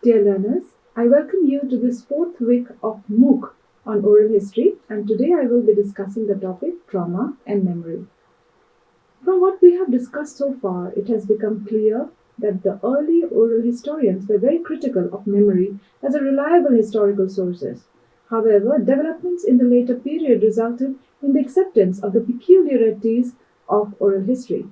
Dear learners, I welcome you to this fourth week of MOOC on oral history, and today I will be discussing the topic trauma and memory. From what we have discussed so far, it has become clear that the early oral historians were very critical of memory as a reliable historical source. However, developments in the later period resulted in the acceptance of the peculiarities of oral history.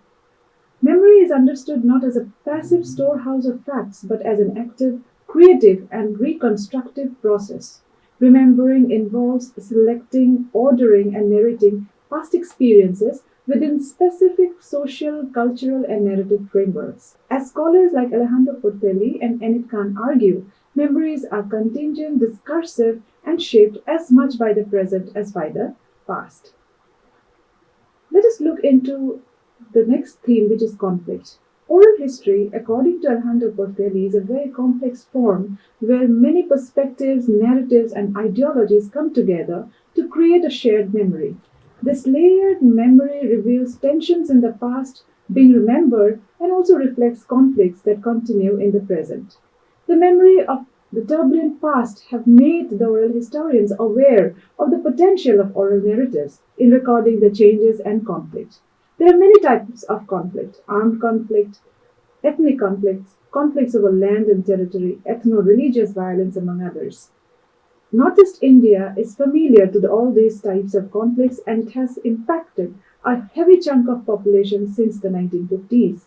Memory is understood not as a passive storehouse of facts, but as an active, creative, and reconstructive process. Remembering involves selecting, ordering, and narrating past experiences within specific social, cultural, and narrative frameworks. As scholars like Alejandro Portelli and Enid Khan argue, memories are contingent, discursive, and shaped as much by the present as by the past. Let us look into the next theme, which is conflict. Oral history, according to Alejandro Portelli, is a very complex form where many perspectives, narratives, and ideologies come together to create a shared memory. This layered memory reveals tensions in the past being remembered and also reflects conflicts that continue in the present. The memory of the turbulent past have made the oral historians aware of the potential of oral narratives in recording the changes and conflict. There are many types of conflict: armed conflict, ethnic conflicts, conflicts over land and territory, ethno-religious violence, among others. Northeast India is familiar to all these types of conflicts and it has impacted a heavy chunk of population since the 1950s.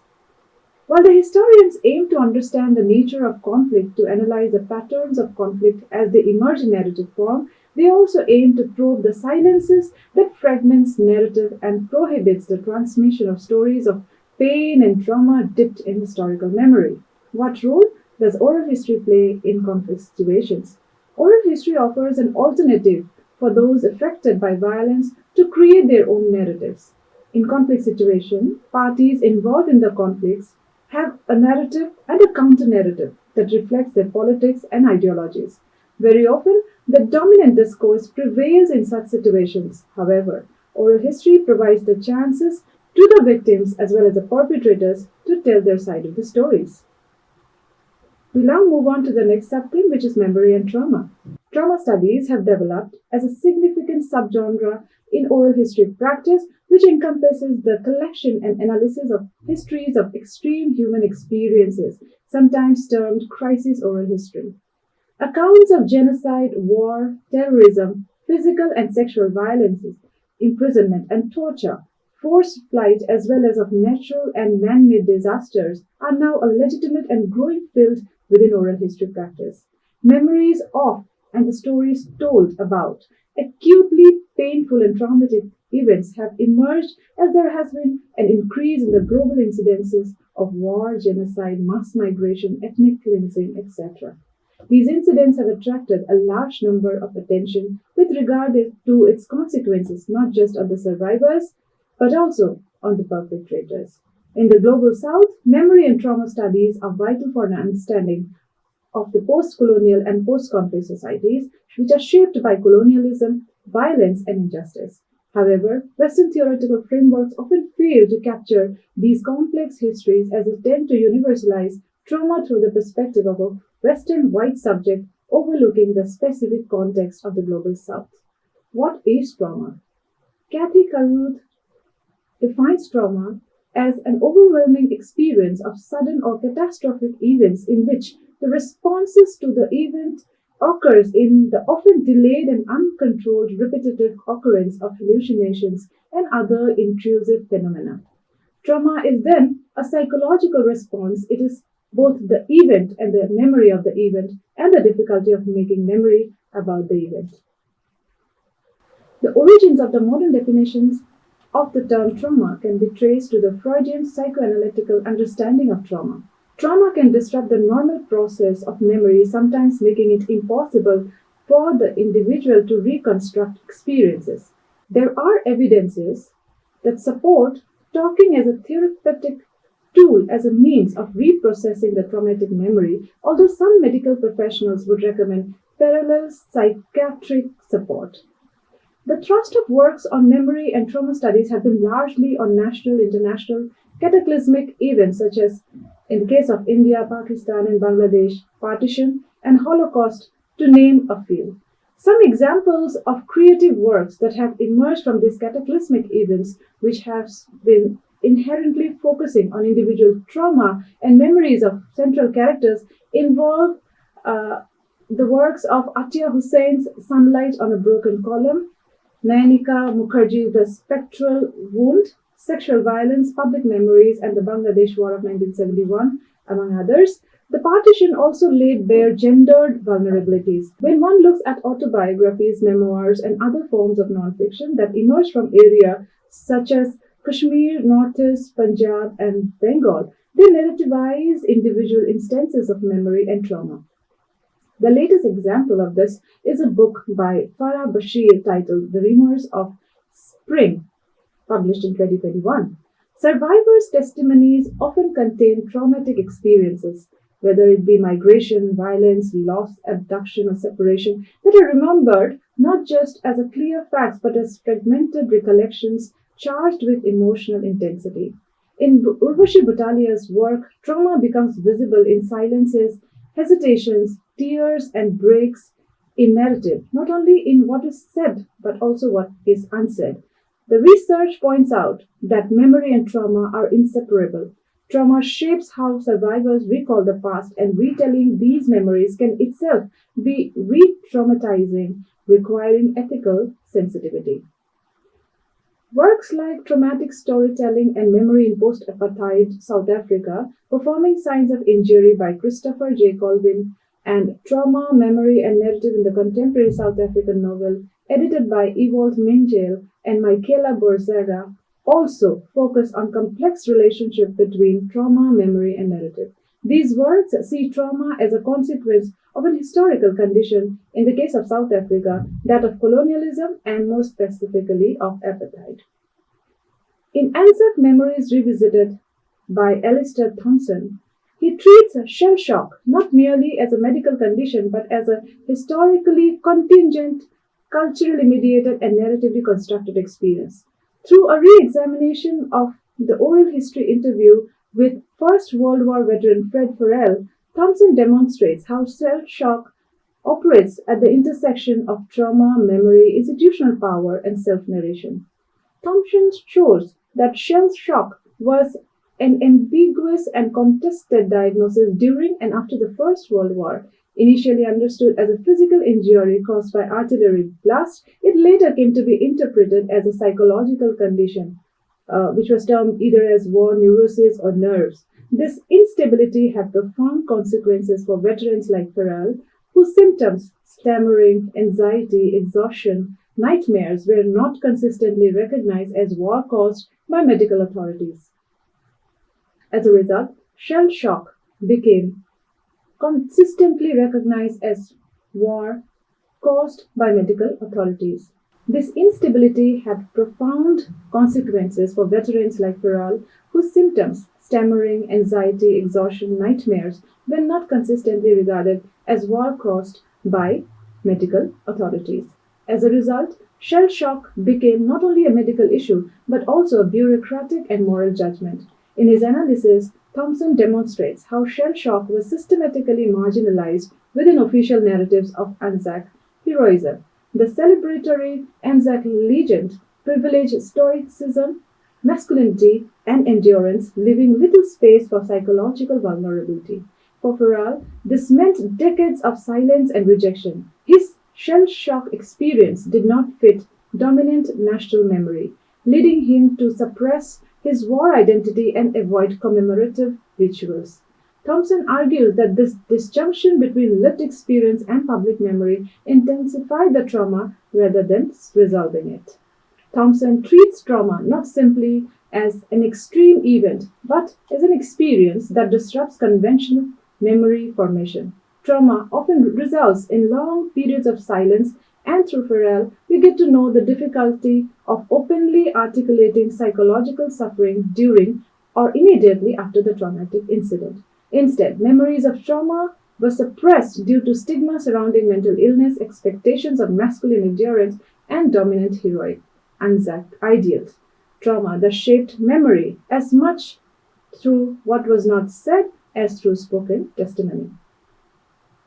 While the historians aim to understand the nature of conflict to analyze the patterns of conflict as they emerge in narrative form, they also aim to probe the silences that fragments narrative and prohibits the transmission of stories of pain and trauma dipped in historical memory. What role does oral history play in conflict situations? Oral history offers an alternative for those affected by violence to create their own narratives. In conflict situations, parties involved in the conflicts have a narrative and a counter-narrative that reflects their politics and ideologies. Very often, the dominant discourse prevails in such situations. However, oral history provides the chances to the victims as well as the perpetrators to tell their side of the stories. We now move on to the next subtheme, which is memory and trauma. Trauma studies have developed as a significant subgenre in oral history practice, which encompasses the collection and analysis of histories of extreme human experiences, sometimes termed crisis oral history. Accounts of genocide, war, terrorism, physical and sexual violences, imprisonment and torture, forced flight, as well as of natural and man-made disasters are now a legitimate and growing field within oral history practice. Memories of and the stories told about acutely painful and traumatic events have emerged as there has been an increase in the global incidences of war, genocide, mass migration, ethnic cleansing, etc. These incidents have attracted a large number of attention with regard to its consequences, not just on the survivors, but also on the perpetrators. In the global south, memory and trauma studies are vital for an understanding of the post-colonial and post-conflict societies, which are shaped by colonialism, violence, and injustice. However, Western theoretical frameworks often fail to capture these complex histories as they tend to universalize trauma through the perspective of a Western white subject overlooking the specific context of the global south. What is trauma? Kathy Carruth defines trauma as an overwhelming experience of sudden or catastrophic events in which the responses to the event occurs in the often delayed and uncontrolled repetitive occurrence of hallucinations and other intrusive phenomena. Trauma is then a psychological response. It is both the event and the memory of the event and the difficulty of making memory about the event. The origins of the modern definitions of the term trauma can be traced to the Freudian psychoanalytical understanding of trauma. Trauma can disrupt the normal process of memory, sometimes making it impossible for the individual to reconstruct experiences. There are evidences that support talking as a therapeutic tool as a means of reprocessing the traumatic memory, although some medical professionals would recommend parallel psychiatric support. The thrust of works on memory and trauma studies have been largely on national, international, cataclysmic events such as, in the case of India, Pakistan, and Bangladesh, partition and Holocaust, to name a few. Some examples of creative works that have emerged from these cataclysmic events, which have been inherently focusing on individual trauma and memories of central characters, involve the works of Atia Hussein's Sunlight on a Broken Column, Nayanika Mukherjee's The Spectral Wound, Sexual Violence, Public Memories, and the Bangladesh War of 1971, among others. The partition also laid bare gendered vulnerabilities. When one looks at autobiographies, memoirs, and other forms of nonfiction that emerge from areas such as Kashmir, Northeast, Punjab, and Bengal, they narrativize individual instances of memory and trauma. The latest example of this is a book by Farah Bashir titled The Rumors of Spring, published in 2021. Survivors' testimonies often contain traumatic experiences, whether it be migration, violence, loss, abduction, or separation, that are remembered not just as a clear facts but as fragmented recollections charged with emotional intensity. In Urvashi Butalia's work, trauma becomes visible in silences, hesitations, tears, and breaks in narrative, not only in what is said but also what is unsaid. The research points out that memory and trauma are inseparable. Trauma shapes how survivors recall the past, and retelling these memories can itself be re-traumatizing, requiring ethical sensitivity. Works like Traumatic Storytelling and Memory in Post-Apartheid South Africa, Performing Signs of Injury by Christopher J. Colvin, and Trauma, Memory, and Narrative in the Contemporary South African Novel, edited by Ewald Menzel and Michaela Borzega, also focus on complex relationship between trauma, memory, and narrative. These works see trauma as a consequence of an historical condition, in the case of South Africa, that of colonialism and more specifically of apartheid. In Anzac Memories Revisited by Alistair Thompson, he treats shell shock not merely as a medical condition but as a historically contingent, culturally mediated, and narratively constructed experience. Through a re-examination of the oral history interview with First World War veteran Fred Farrell, Thompson demonstrates how shell shock operates at the intersection of trauma, memory, institutional power, and self-narration. Thompson shows that shell shock was an ambiguous and contested diagnosis during and after the First World War. Initially understood as a physical injury caused by artillery blast, it later came to be interpreted as a psychological condition, which was termed either as war neurosis or nerves. This instability had profound consequences for veterans like Farrell, whose symptoms, stammering, anxiety, exhaustion, nightmares, were not consistently recognized as war caused by medical authorities. As a result, shell shock became consistently recognized as war caused by medical authorities. This instability had profound consequences for veterans like Farrell, whose symptoms, stammering, anxiety, exhaustion, nightmares, were not consistently regarded as war caused by medical authorities. As a result, shell shock became not only a medical issue but also a bureaucratic and moral judgment. In his analysis, Thompson demonstrates how shell shock was systematically marginalized within official narratives of Anzac heroism. The celebratory Anzac legend privileged stoicism, masculinity, and endurance, leaving little space for psychological vulnerability. For Farrell, this meant decades of silence and rejection. His shell shock experience did not fit dominant national memory, leading him to suppress his war identity and avoid commemorative rituals. Thompson argues that this disjunction between lived experience and public memory intensified the trauma rather than resolving it. Thompson treats trauma not simply as an extreme event, but as an experience that disrupts conventional memory formation. Trauma often results in long periods of silence, and through Farrell, we get to know the difficulty of openly articulating psychological suffering during or immediately after the traumatic incident. Instead, memories of trauma were suppressed due to stigma surrounding mental illness, expectations of masculine endurance, and dominant heroic Anzac ideals. Trauma thus shaped memory as much through what was not said as through spoken testimony.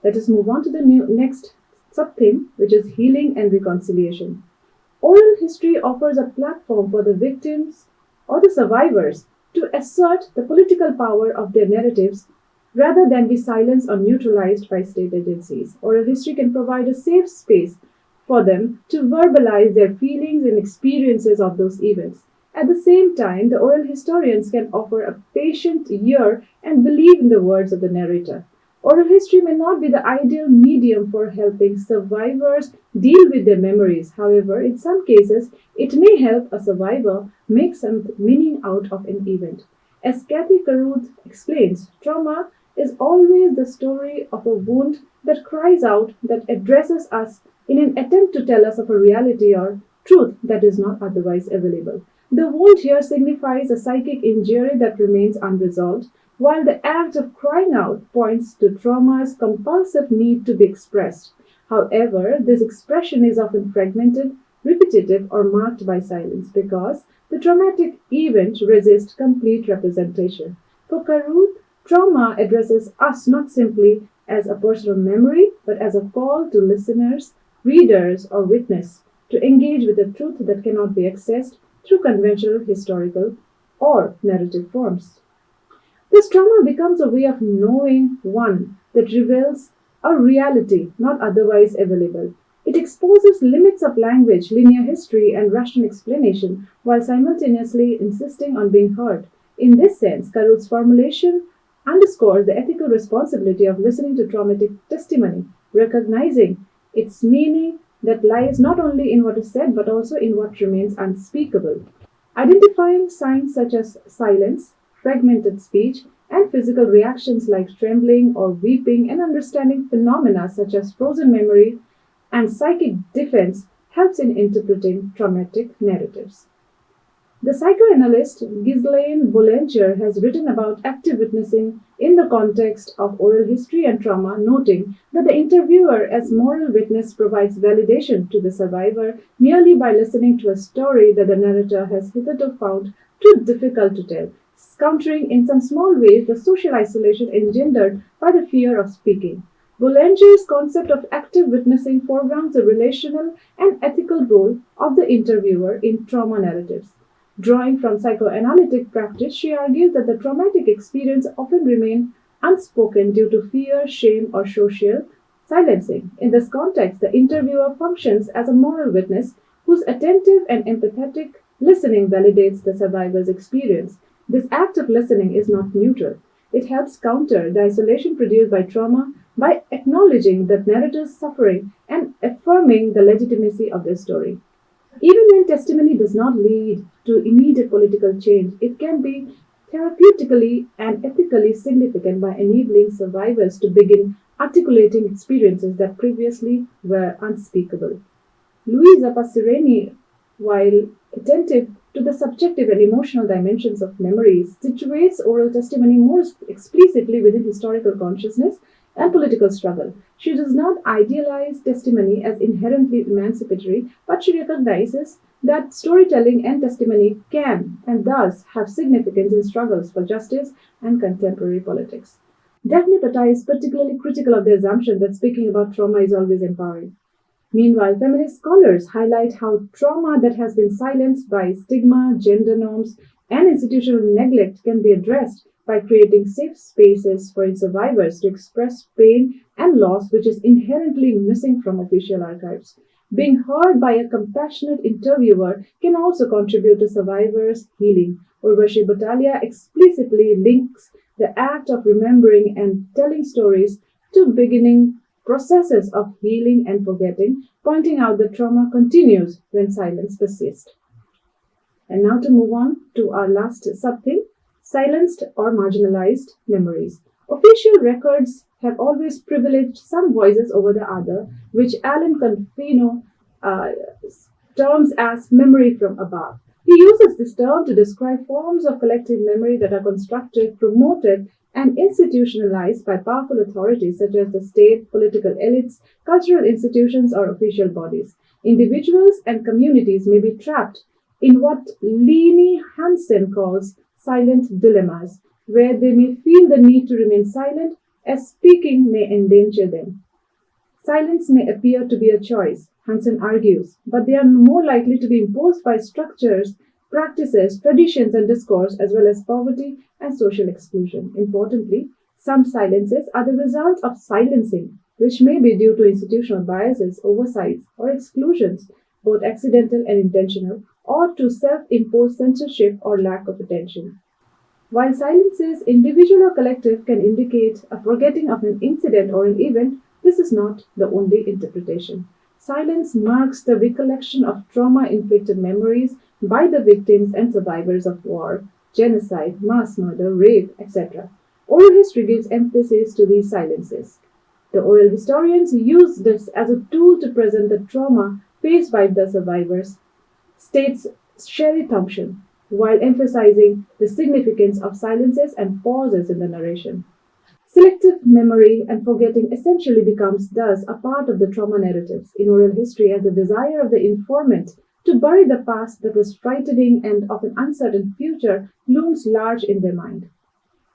Let us move on to the next sub-theme, which is healing and reconciliation. Oral history offers a platform for the victims or the survivors to assert the political power of their narratives rather than be silenced or neutralized by state agencies. Oral history can provide a safe space for them to verbalize their feelings and experiences of those events. At the same time, the oral historians can offer a patient ear and believe in the words of the narrator. Oral history may not be the ideal medium for helping survivors deal with their memories. However, in some cases, it may help a survivor make some meaning out of an event. As Kathy Caruth explains, trauma is always the story of a wound that cries out, that addresses us in an attempt to tell us of a reality or truth that is not otherwise available. The wound here signifies a psychic injury that remains unresolved, while the act of crying out points to trauma's compulsive need to be expressed. However, this expression is often fragmented, repetitive, or marked by silence because the traumatic event resists complete representation. For Caruth, trauma addresses us not simply as a personal memory, but as a call to listeners, readers, or witness to engage with a truth that cannot be accessed through conventional historical or narrative forms. This trauma becomes a way of knowing, one that reveals a reality not otherwise available. It exposes limits of language, linear history, and rational explanation while simultaneously insisting on being heard. In this sense, Caruth's formulation underscores the ethical responsibility of listening to traumatic testimony, recognizing its meaning that lies not only in what is said but also in what remains unspeakable. Identifying signs such as silence, fragmented speech, and physical reactions like trembling or weeping, and understanding phenomena such as frozen memory and psychic defense helps in interpreting traumatic narratives. The psychoanalyst Ghislaine Bollinger has written about active witnessing in the context of oral history and trauma, noting that the interviewer as moral witness provides validation to the survivor merely by listening to a story that the narrator has hitherto found too difficult to tell, countering in some small ways the social isolation engendered by the fear of speaking. Bollinger's concept of active witnessing foregrounds the relational and ethical role of the interviewer in trauma narratives. Drawing from psychoanalytic practice, she argues that the traumatic experience often remains unspoken due to fear, shame, or social silencing. In this context, the interviewer functions as a moral witness whose attentive and empathetic listening validates the survivor's experience. This act of listening is not neutral. It helps counter the isolation produced by trauma by acknowledging the narrator's suffering and affirming the legitimacy of their story. Even when testimony does not lead to immediate political change, it can be therapeutically and ethically significant by enabling survivors to begin articulating experiences that previously were unspeakable. Louisa Passerini, while attentive to the subjective and emotional dimensions of memories, situates oral testimony more explicitly within historical consciousness and political struggle. She does not idealize testimony as inherently emancipatory, but she recognizes that storytelling and testimony can and does have significance in struggles for justice and contemporary politics. Daphne Patai is particularly critical of the assumption that speaking about trauma is always empowering. Meanwhile, feminist scholars highlight how trauma that has been silenced by stigma, gender norms, and institutional neglect can be addressed by creating safe spaces for survivors to express pain and loss which is inherently missing from official archives. Being heard by a compassionate interviewer can also contribute to survivors' healing. Urvashi Bhattalia explicitly links the act of remembering and telling stories to beginning processes of healing and forgetting, pointing out that trauma continues when silence persists. And now to move on to our last sub-theme, silenced or marginalized memories. Official records have always privileged some voices over the other, which Alan Confino terms as memory from above. He uses this term to describe forms of collective memory that are constructed, promoted, and institutionalized by powerful authorities such as the state, political elites, cultural institutions, or official bodies. Individuals and communities may be trapped in what Leni Hansen calls silent dilemmas. where they may feel the need to remain silent as speaking may endanger them. Silence may appear to be a choice, Hansen argues, but they are more likely to be imposed by structures, practices, traditions, and discourse, as well as poverty and social exclusion. Importantly, some silences are the result of silencing, which may be due to institutional biases, oversights, or exclusions, both accidental and intentional, or to self imposed censorship or lack of attention. While silences, individual or collective, can indicate a forgetting of an incident or an event, this is not the only interpretation. Silence marks the recollection of trauma inflicted memories by the victims and survivors of war, genocide, mass murder, rape, etc. Oral history gives emphasis to these silences. The oral historians use this as a tool to present the trauma faced by the survivors, states Sherry Thompson, while emphasizing the significance of silences and pauses in the narration. Selective memory and forgetting essentially becomes thus a part of the trauma narratives in oral history as the desire of the informant to bury the past that was frightening and of an uncertain future looms large in their mind.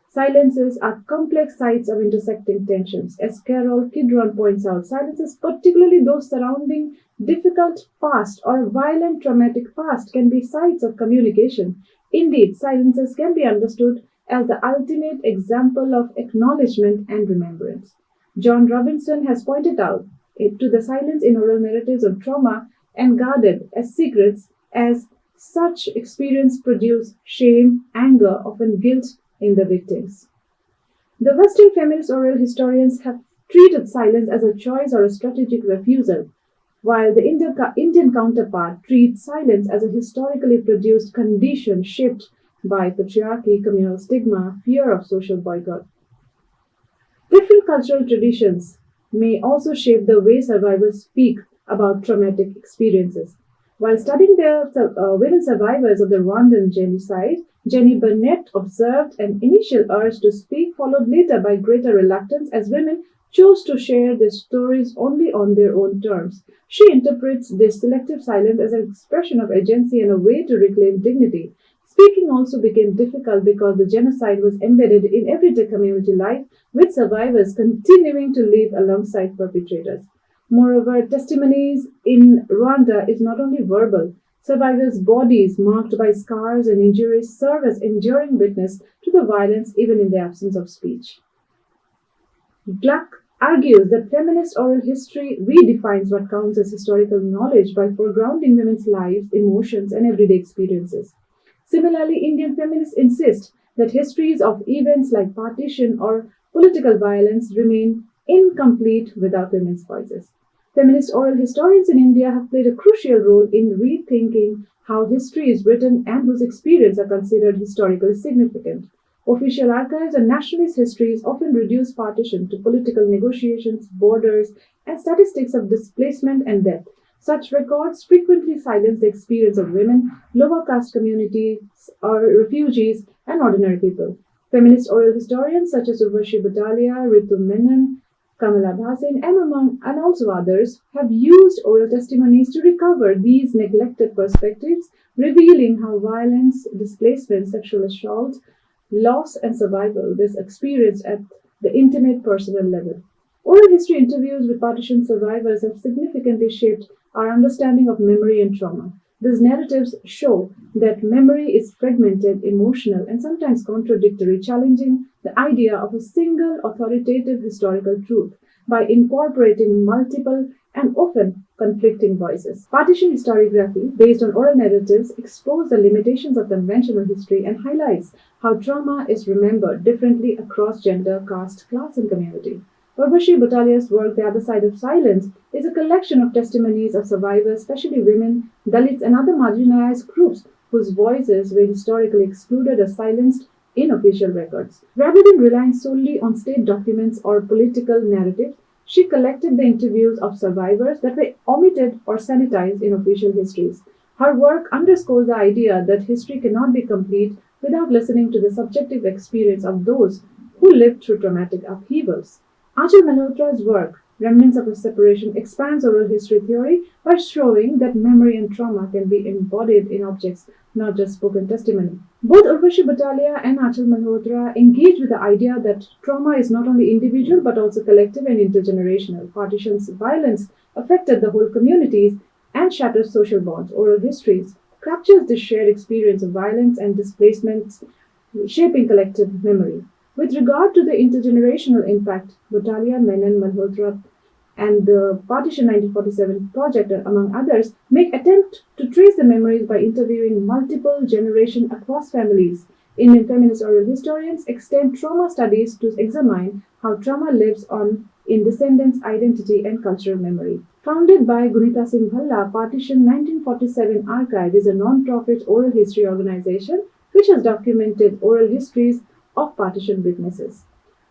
Silences are complex sites of intersecting tensions. As Carol Kidron points out, silences, particularly those surrounding difficult past or violent traumatic past, can be sites of communication. Indeed, silences can be understood as the ultimate example of acknowledgement and remembrance. John Robinson has pointed out to the silence in oral narratives of trauma and guarded as secrets as such experience produce shame, anger, often guilt in the victims. The Western feminist oral historians have treated silence as a choice or a strategic refusal, while the Indian counterpart treats silence as a historically produced condition shaped by patriarchy, communal stigma, fear of social boycott. Different cultural traditions may also shape the way survivors speak about traumatic experiences. While studying the women survivors of the Rwandan genocide, Jenny Burnett observed an initial urge to speak, followed later by greater reluctance as women chose to share their stories only on their own terms. She interprets this selective silence as an expression of agency and a way to reclaim dignity. Speaking also became difficult because the genocide was embedded in everyday community life, with survivors continuing to live alongside perpetrators. Moreover, testimonies in Rwanda is not only verbal. Survivors' bodies marked by scars and injuries serve as enduring witness to the violence even in the absence of speech. Gluck argues that feminist oral history redefines what counts as historical knowledge by foregrounding women's lives, emotions, and everyday experiences. Similarly, Indian feminists insist that histories of events like partition or political violence remain incomplete without women's voices. Feminist oral historians in India have played a crucial role in rethinking how history is written and whose experiences are considered historically significant. Official archives and nationalist histories often reduce partition to political negotiations, borders, and statistics of displacement and death. Such records frequently silence the experience of women, lower caste communities, or refugees, and ordinary people. Feminist oral historians such as Urvashi Butalia, Ritu Menon, Kamala Bhasin, and also others have used oral testimonies to recover these neglected perspectives, revealing how violence, displacement, sexual assault, loss, and survival is experienced at the intimate personal level. Oral history interviews with partition survivors have significantly shaped our understanding of memory and trauma. These narratives show that memory is fragmented, emotional, and sometimes contradictory, challenging the idea of a single authoritative historical truth by incorporating multiple and often conflicting voices. Partition historiography, based on oral narratives, exposes the limitations of conventional history and highlights how trauma is remembered differently across gender, caste, class, and community. Urvashi Butalia's work, The Other Side of Silence, is a collection of testimonies of survivors, especially women, Dalits, and other marginalized groups whose voices were historically excluded or silenced in official records. Rather than relying solely on state documents or political narratives, she collected the interviews of survivors that were omitted or sanitized in official histories. Her work underscores the idea that history cannot be complete without listening to the subjective experience of those who lived through traumatic upheavals. Achal Malhotra's work, Remnants of a Separation, expands oral history theory by showing that memory and trauma can be embodied in objects, not just spoken testimony. Both Urvashi Butalia and Achal Malhotra engage with the idea that trauma is not only individual but also collective and intergenerational. Partition's violence affected the whole communities and shatters social bonds. Oral histories captures the shared experience of violence and displacement, shaping collective memory. With regard to the intergenerational impact, Butalia, Menon, Malhotra, and the Partition 1947 project, among others, make attempt to trace the memories by interviewing multiple generations across families. Indian feminist oral historians extend trauma studies to examine how trauma lives on in descendants' identity and cultural memory. Founded by Gunita Singh Bhalla, Partition 1947 Archive is a non-profit oral history organization which has documented oral histories of partition witnesses.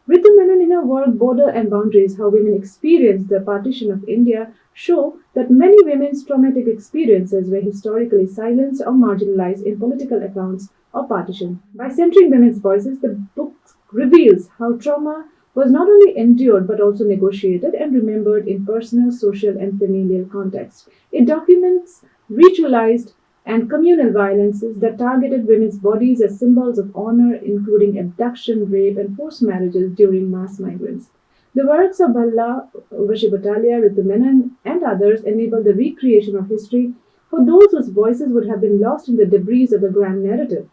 Ritu Menon in her work Border and Boundaries, How Women Experienced the Partition of India, show that many women's traumatic experiences were historically silenced or marginalized in political accounts of partition. By centering women's voices, the book reveals how trauma was not only endured but also negotiated and remembered in personal, social, and familial contexts. It documents ritualized and communal violences that targeted women's bodies as symbols of honor, including abduction, rape, and forced marriages during mass migrants. The works of Bhalla, Urvashi Butalia, Ritu Menon, and others enable the recreation of history for those whose voices would have been lost in the debris of the grand narrative.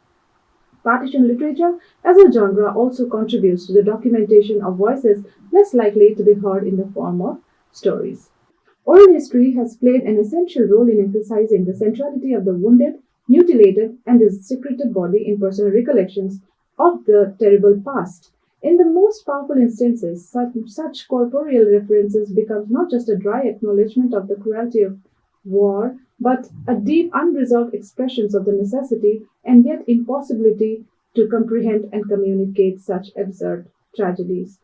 Partition literature as a genre also contributes to the documentation of voices less likely to be heard in the form of stories. Oral history has played an essential role in emphasizing the centrality of the wounded, mutilated, and desecrated body in personal recollections of the terrible past. In the most powerful instances, such corporeal references become not just a dry acknowledgement of the cruelty of war, but a deep, unresolved expressions of the necessity and yet impossibility to comprehend and communicate such absurd tragedies.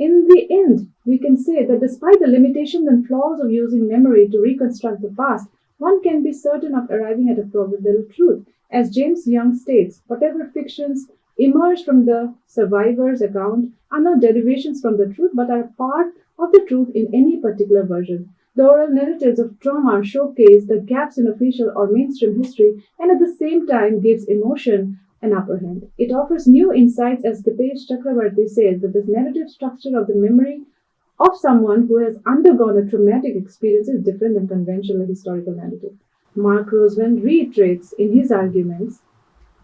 In the end, we can say that despite the limitations and flaws of using memory to reconstruct the past, one can be certain of arriving at a probable truth. As James Young states, whatever fictions emerge from the survivor's account are not derivations from the truth but are part of the truth in any particular version. The oral narratives of trauma showcase the gaps in official or mainstream history and at the same time gives emotion an upper hand. It offers new insights as Dipesh Chakravarti says that the narrative structure of the memory of someone who has undergone a traumatic experience is different than conventional historical narrative. Mark Roseman reiterates in his arguments,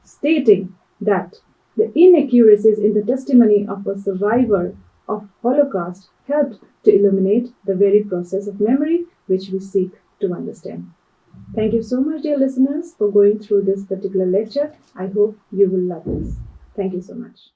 stating that the inaccuracies in the testimony of a survivor of Holocaust helped to illuminate the very process of memory which we seek to understand. Thank you so much, dear listeners, for going through this particular lecture. I hope you will love this. Thank you so much.